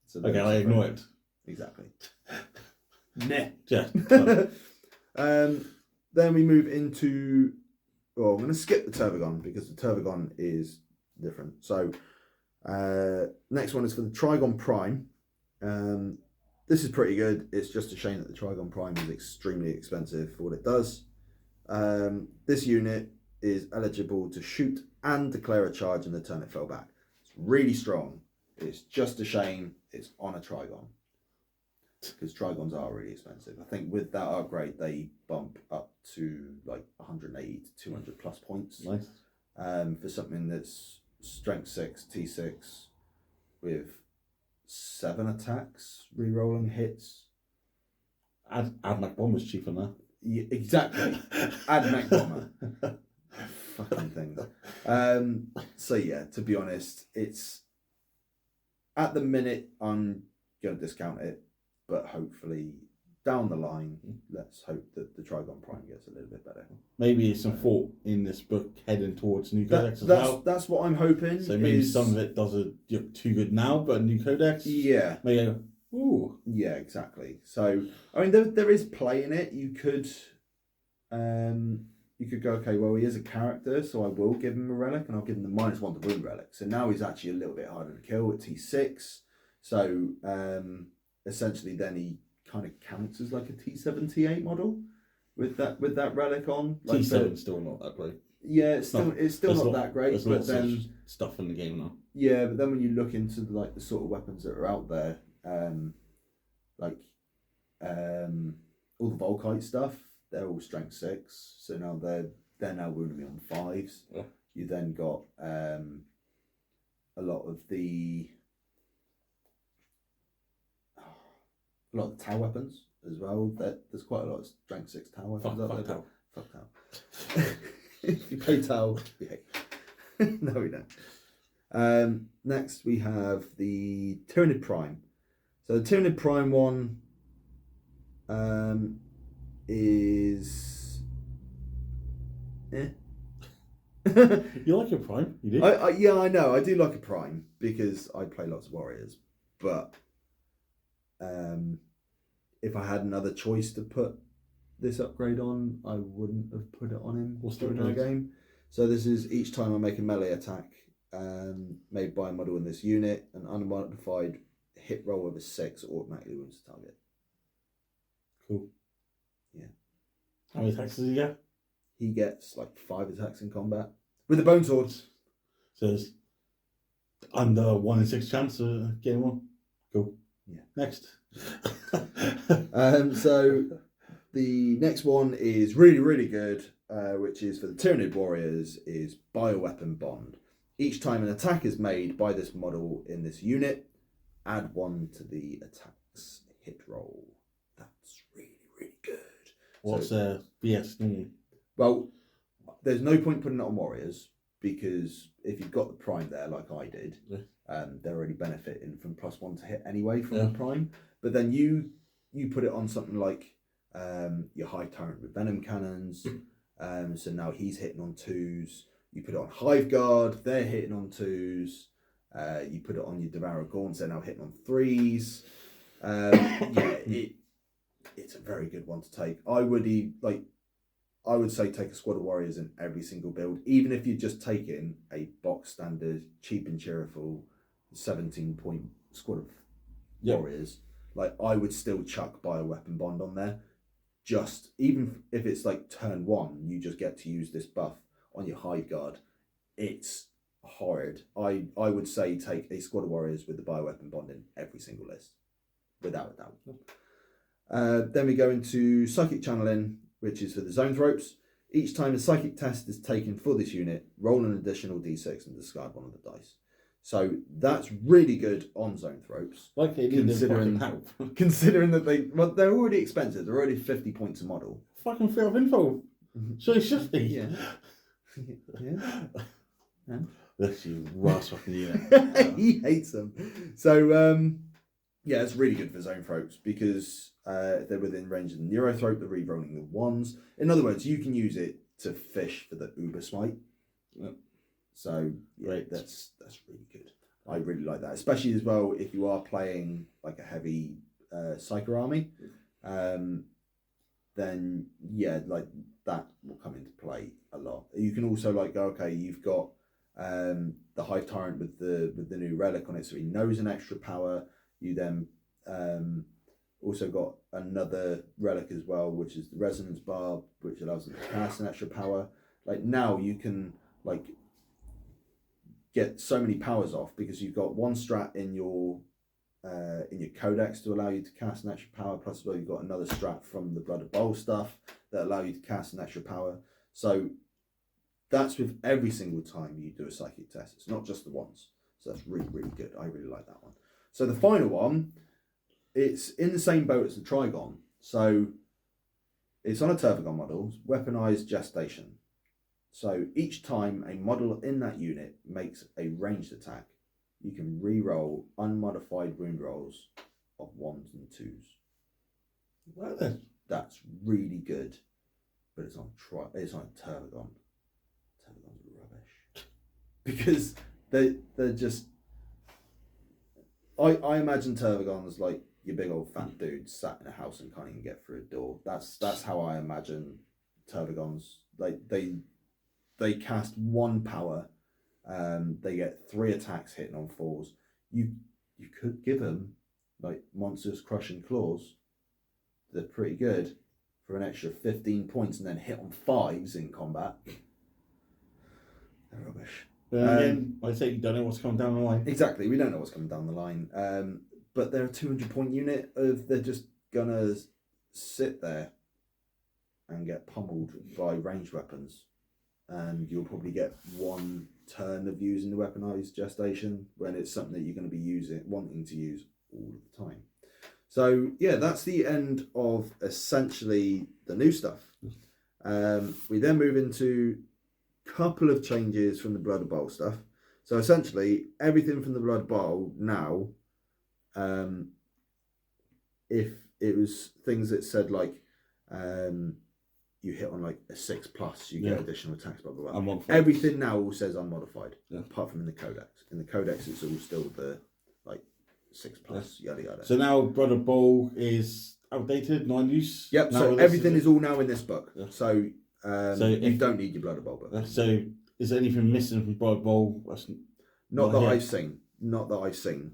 So okay, I ignore it. Exactly. Meh. Yeah. Then we move into. Well, I'm going to skip the Turvagon because the Turvagon is different. So, next one is for the Trigon Prime. This is pretty good. It's just a shame that the Trigon Prime is extremely expensive for what it does. This unit is eligible to shoot and declare a charge in the turn it fell back. It's really strong. It's just a shame it's on a Trigon. because Trigons are really expensive. I think with that upgrade, they bump up to like 180 to 200 plus points. Nice. For something that's strength 6, T6, with 7 attacks, rerolling hits. Add Mac Bomber's cheaper now. Yeah, exactly. Add Mech Bomber. Fucking things. So yeah, to be honest, it's at the minute I'm gonna discount it, but hopefully down the line, let's hope that the Trigon Prime gets a little bit better. Maybe some thought in this book heading towards new codex as well. That's what I'm hoping. So maybe some of it doesn't look too good now, but a new codex. Yeah. Maybe go, ooh. Yeah, exactly. So I mean, there is play in it. You could go, okay, well, he is a character, so I will give him a relic, and I'll give him the -1 to wound relic. So now he's actually a little bit harder to kill at T6. So essentially, then he kind of counts as like a T7, T8 model with that relic on. Like, T7's still not that great. Yeah, it's still not that great. There's but lots then of stuff in the game now. yeah, but then when you look into like the sort of weapons that are out there, all the Volkite stuff, they're all strength 6. So now they're now wounding me on 5s. Yeah. You then got a lot of the tower weapons as well. There's quite a lot of strength 6 tower weapons out there. Fuck Tau. If you play Tau, yeah. No, we don't. Next we have the Tyranid Prime. So the Tyranid Prime one is You like your Prime? You do? yeah, I know. I do like a Prime because I play lots of Warriors. But if I had another choice to put this upgrade on, I wouldn't have put it on him during our game. So this is each time I make a melee attack made by a model in this unit, an unmodified hit roll of a 6 automatically wounds the target. Cool. Yeah. How many attacks does he get? He gets like 5 attacks in combat with the bone swords. So it's under 1 in 6 chance of getting one. Cool. Yeah. Next. So the next one is really, really good, which is for the Tyranid Warriors, is Bioweapon Bond. Each time an attack is made by this model in this unit, add 1 to the attack's hit roll. That's really, really good. What's BS normally? Well, there's no point putting it on Warriors, because if you've got the Prime there, like I did, they're already benefiting from +1 to hit anyway from the Prime. But then you put it on something like your High Tyrant with Venom Cannons, so now he's hitting on 2s. You put it on Hive Guard, they're hitting on 2s. You put it on your Devourer Gaunts, they're now hitting on 3s. It's a very good one to take. I would say take a squad of Warriors in every single build, even if you're just taking a box standard, cheap and cheerful 17-point squad of Warriors. Like, I would still chuck Bioweapon Bond on there. Just, even if it's like turn 1, you just get to use this buff on your Hive Guard. It's horrid. I would say take a squad of Warriors with the Bioweapon Bond in every single list, without a doubt. Then we go into Psychic Channeling, which is for the Zoanthropes. Each time a Psychic test is taken for this unit, roll an additional d6 and discard 1 of the dice. So that's really good on Zoanthropes. Like they need fucking help. Considering that they're already expensive. They're already 50 points a model. Fucking free of info. So it should be. Yeah. Yeah. That's you worst fucking unit. He hates them. So yeah, it's really good for Zoanthropes because if they're within range of the Neurothrope, they're re-rolling the 1s. In other words, you can use it to fish for the Uber Smite. Yep. So yeah, that's really good. I really like that, especially as well if you are playing like a heavy Psyker army. Then yeah, like that will come into play a lot. You can also like go, okay, you've got the Hive Tyrant with the new relic on it, so he knows an extra power. You then also got another relic as well, which is the Resonance Barb, which allows them to cast an extra power. Like now you can like get so many powers off because you've got 1 strat in your in your codex to allow you to cast an extra power. Plus, well, you've got another strat from the Blood of Bowl stuff that allow you to cast an extra power. So that's with every single time you do a psychic test. It's not just the once. So that's really, really good. I really like that one. So the final one, it's in the same boat as the Trigon. So it's on a Tervagon model, weaponized gestation. So each time a model in that unit makes a ranged attack, you can re-roll unmodified wound rolls of 1s and 2s. Well then. That's really good, but it's on Tervagon. Tervagon's rubbish because they're just. I imagine Tervagon as like your big old fat dude sat in a house and can't even get through a door. That's how I imagine Tervagons. Like they cast 1 power. They get 3 attacks hitting on 4s. You could give them like monstrous crushing claws. They're pretty good for an extra 15 points, and then hit on 5s in combat. They're rubbish. Again, I say you don't know what's coming down the line. Exactly, we don't know what's coming down the line. But they're a 200-point unit. They're just gonna sit there and get pummeled by ranged weapons, and you'll probably get 1 turn of using the weaponized gestation when it's something that you're going to be wanting to use all the time. So yeah, that's the end of essentially the new stuff. We then move into a couple of changes from the Blood Bowl stuff. So essentially everything from the Blood Bowl now, if it was things that said like you hit on like a 6+, you get additional attacks, blah blah blah. Everything now all says unmodified, apart from in the codex. In the codex, it's all still the like 6+, yada yada. So now Brother Bowl is outdated, non-use. Yep. Now so everything is all now in this book. Yeah. So you don't need your Blood Bowl book. So is there anything missing from Blood Bowl? Not that I've seen. Not that I've seen.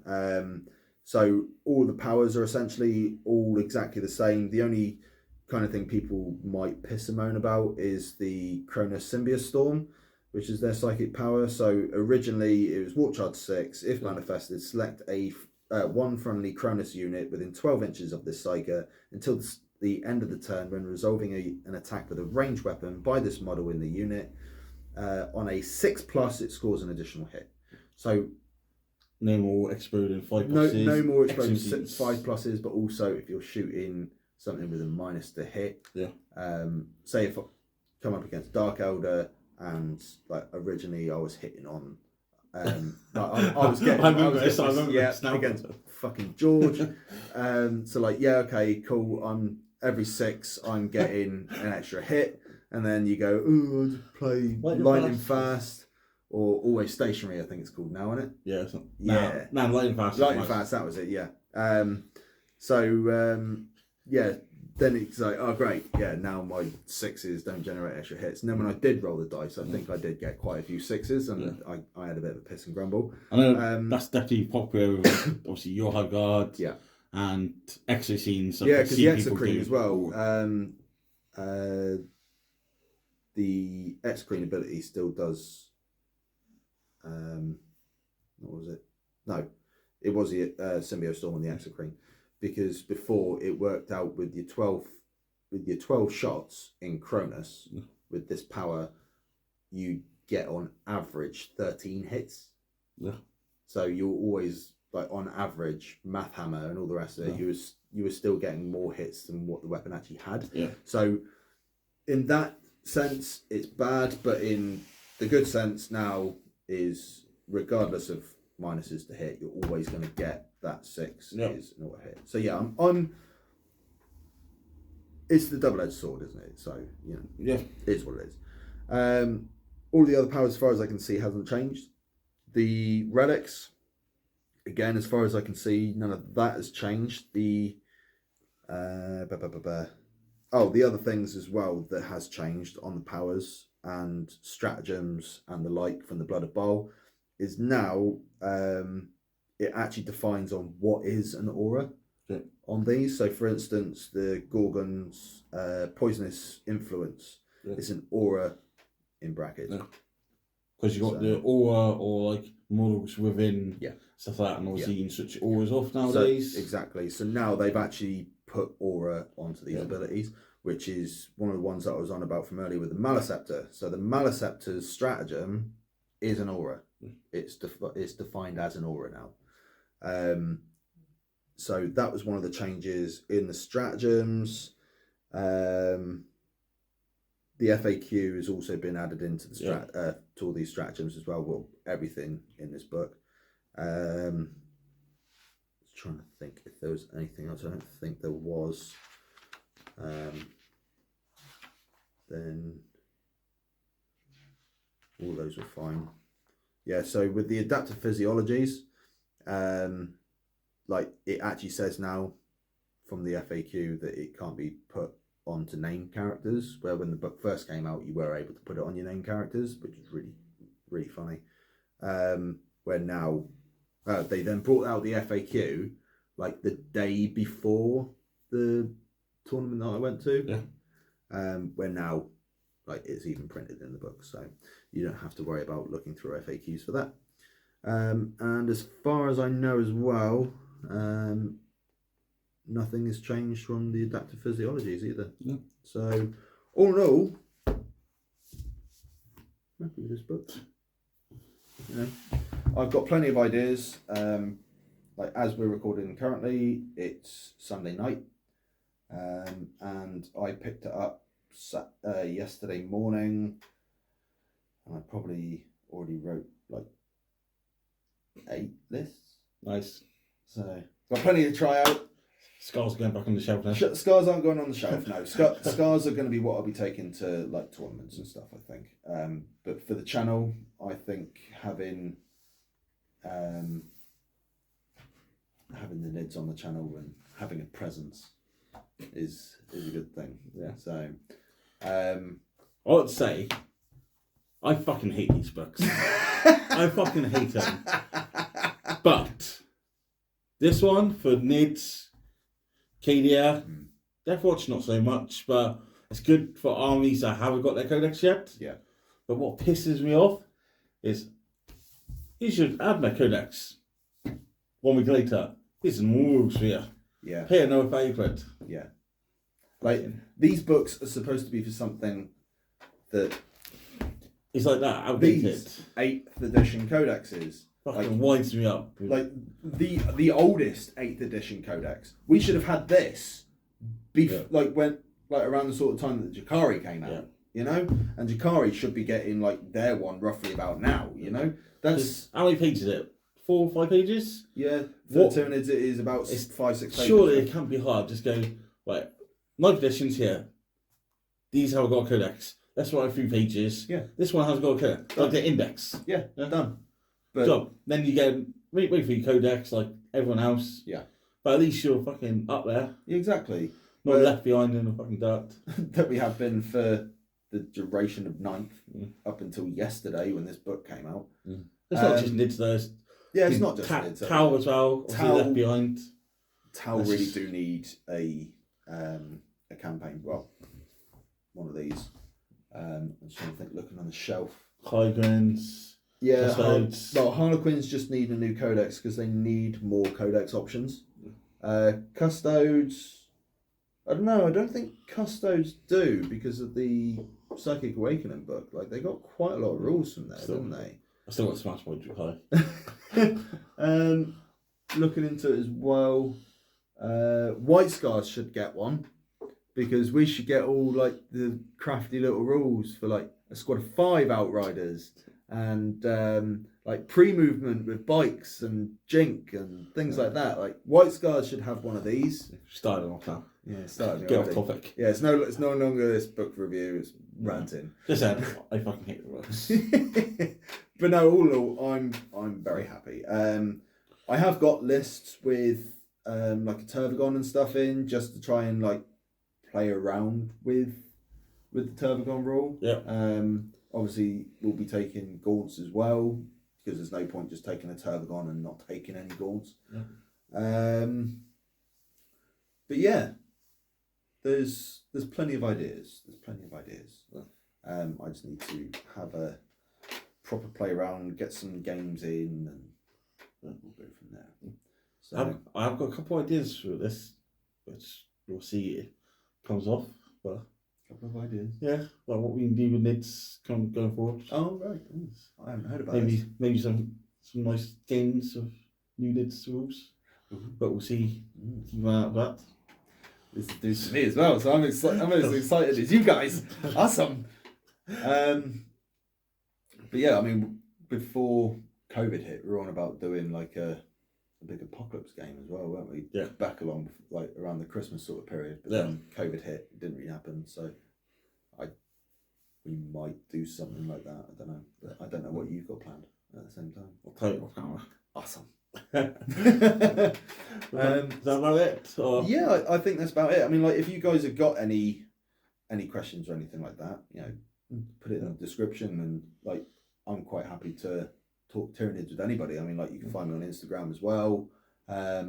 So all the powers are essentially all exactly the same. The only kind of thing people might piss and moan about is the Cronus Symbiote Storm, which is their psychic power. So originally it was Warp Charge 6. If manifested, select a 1 friendly Cronus unit within 12 inches of this Psyker until the end of the turn when resolving an attack with a ranged weapon by this model in the unit. On a 6+, it scores an additional hit. So no more exploding 5+. No more exploding 5+, but also if you're shooting something with a minus to hit. Yeah. Say if I come up against Dark Elder and like originally I was hitting on I was against fucking George. So like okay, cool. I'm every 6 I'm getting an extra hit, and then you go, I'll just play lightning fast or always stationary. I think it's called now, isn't it? Yeah. It's not, no, lightning fast. Lightning fast. That was it. Yeah. Yeah. Then it's like, oh great, yeah, now my 6s don't generate extra hits. And then when I did roll the dice, I think I did get quite a few 6s, and I had a bit of a piss and grumble. I know that's definitely popular with obviously your high guard, and exoscenes. Yeah, because the exocrine as well. The exocrine ability still does. What was it? No, it was the Symbiote Storm and the exocrine. Because before it worked out with your 12 shots in Cronus, with this power, you get on average 13 hits. Yeah. So you're always like on average, Math Hammer and all the rest of it. You were still getting more hits than what the weapon actually had. Yeah. So in that sense, it's bad, but in the good sense now is regardless of minuses to hit, you're always going to get that 6 is an auto hit. So yeah, I'm it's the double-edged sword, isn't it? So it is what it is. All the other powers, as far as I can see, hasn't changed. The relics, again, as far as I can see, none of that has changed. The the other things as well that has changed on the powers and stratagems and the like from the Blood of Bowl is now it actually defines on what is an aura on these. So for instance, the Gorgon's poisonous influence is an aura in brackets. Because you got the aura or like models within Yeah. stuff like that, and obviously you can switch auras off nowadays. So, exactly. So now they've actually put aura onto these abilities, which is one of the ones that I was on about from earlier with the Maleceptor. So the Maleceptor's stratagem is an aura. It's defined as an aura now. So that was one of the changes in the stratagems. The FAQ has also been added into the to all these stratagems as well. Well, everything in this book. Trying to think if there was anything else. I don't think there was. Then all those were fine. Yeah. So with the adaptive physiologies, like it actually says now from the FAQ that it can't be put onto named characters, where when the book first came out you were able to put it on your named characters, which is really funny. Where now they then brought out the FAQ like the day before the tournament that I went to, where now like it's even printed in the book, so you don't have to worry about looking through FAQs for that. And as far as I know as well, nothing has changed from the adaptive physiologies either. Yeah. So, all in all, happy with this book. You know, I've got plenty of ideas. Like as we're recording currently, it's Sunday night, and I picked it up yesterday morning, and I probably already wrote like 8 lists. Nice. So got plenty to try out. Scars are going back on the shelf now. Scars aren't going on the shelf, no. Scars are going to be what I'll be taking to like tournaments and stuff, I think. But for the channel, I think having the Nids on the channel and having a presence is a good thing. Yeah. So I would say I fucking hate these books. I fucking hate them. But this one for Nids, KDR, Deathwatch not so much, but it's good for armies that haven't got their codex yet. Yeah. But what pisses me off is you should add my codex 1 week later. This is more sphere. Yeah. Pay another favourite. Yeah. Like these books are supposed to be for something that it's like that outdated. These 8th edition codexes fucking winds me up. Like the oldest 8th edition codex. We should have had this like around the sort of time that Jakari came out. Yeah. You know? And Jakari should be getting like their one roughly about now, you know? That's how many pages is it? 4 or 5 pages? Yeah. For Tyranids it is about 5-6 pages. Surely it can't be hard. Just go, right, 9th edition's here. These have got a codex. Let's write a few pages. Yeah. This one has got a codex. Like the index. Yeah. Done. But job. Then you go wait for your codex like everyone else. Yeah. But at least you're fucking up there. Exactly. Not left behind in the fucking dirt. That we have been for the duration of 9th up until yesterday when this book came out. It's not just Nids though. Yeah, it's not just Nids. Tau as well. Tau left behind. Tau really do need a campaign. Well, one of these. I'm just trying to think. Looking on the shelf. Hygrins. Yeah, Harlequins just need a new codex because they need more codex options. Custodes, I don't know. I don't think Custodes do because of the Psychic Awakening book. Like they got quite a lot of rules from there, didn't they? I still got Smash Point high. Looking into it as well. White Scars should get one because we should get all like the crafty little rules for like a squad of 5 Outriders. And like pre-movement with bikes and jink and things like that. Like White Scars should have one of these. Starting off now. Yeah, starting. Get off topic. Yeah, it's no longer this book review. It's ranting. Just saying, I fucking hate the books. But no, all in all, I'm very happy. I have got lists with like a Turvagon and stuff in just to try and like play around with the Turvagon rule. Yeah. Obviously, we'll be taking gaunts as well because there's no point just taking a Turvagon and not taking any gaunts. Yeah. But yeah, there's plenty of ideas. I just need to have a proper play around, get some games in, and we'll go from there. So I've got a couple of ideas for this, which we'll see if it comes off. But a couple of ideas. yeah, like what we can do with NIDs going forward. Oh right, I haven't heard about this. Maybe some nice games of new NIDs rules, but we'll see about that. This is news to me as well, so I'm as excited as you guys. Awesome. But yeah, I mean, before COVID hit, we were on about doing like a big apocalypse game as well, weren't we? Yeah. Back along like around the Christmas sort of period, but then COVID hit, it didn't really happen. So we might do something like that. I don't know, but I don't know what you've got planned at the same time. I'll tell you what camera. Awesome. Is that about it? Or? Yeah, I think that's about it. I mean, like, if you guys have got any questions or anything like that, you know, put it in the description, and like, I'm quite happy to talk Tyranids with anybody. I mean, like, you can find me on Instagram as well, at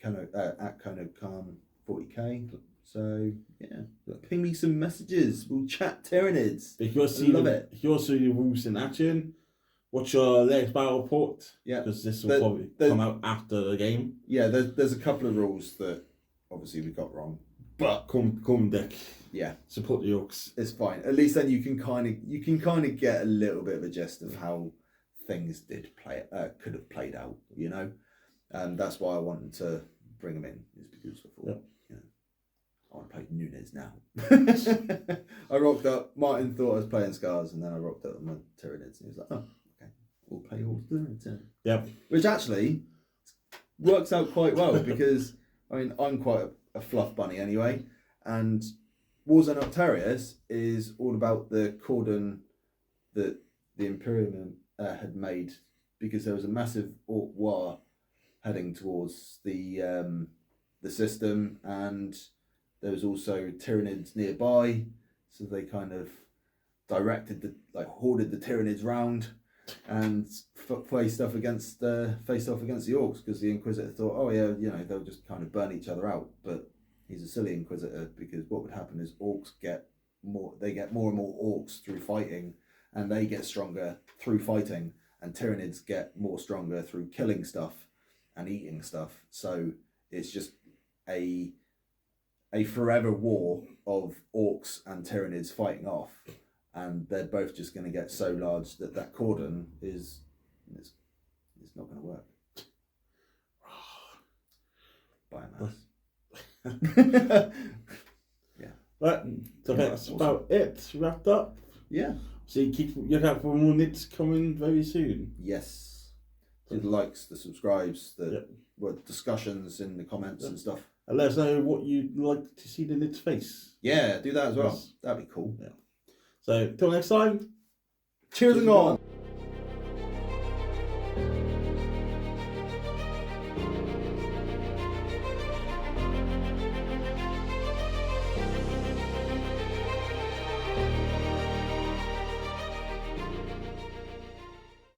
KonogKhan40k. So yeah, ping me some messages. We'll chat Tyranids. If you're seeing if you're seeing the rules in action, watch your latest battle report. Yeah, because this will probably come out after the game. Yeah, there's a couple of rules that obviously we got wrong, but come deck. Yeah, support the Orcs. It's fine. At least then you can kind of get a little bit of a gist of how things could have played out. You know, and that's why I wanted to bring them in, is because I thought, you know, I want to play Nunes now. I rocked up. Martin thought I was playing Scars, and then I rocked up on my Tyranids, and he was like, "Oh, okay, we'll play all Tyranids." Yep. Which actually works out quite well because I mean I'm quite a fluff bunny anyway, and Wasson Tyranids is all about the cordon that the Imperium had made, because there was a massive Orc war heading towards the system, and there was also Tyranids nearby, so they kind of hoarded the Tyranids round and faced off against the Orcs, because the Inquisitor thought, oh yeah, you know, they'll just kind of burn each other out. But he's a silly Inquisitor, because what would happen is Orcs get more and more Orcs through fighting, and they get stronger through fighting, and Tyranids get more stronger through killing stuff and eating stuff. So it's just a forever war of Orcs and Tyranids fighting off, and they're both just going to get so large that cordon is not going to work. Biomass. Yeah. Right, so that's about it. Wrapped up. Yeah. So you keep looking out for more NIDs coming very soon. Yes. Do the likes, the subscribes, the discussions in the comments and stuff. And let us know what you'd like to see the NIDs face. Yeah, do that as well. That'd be cool. Yeah. So, till next time. Cheers and on.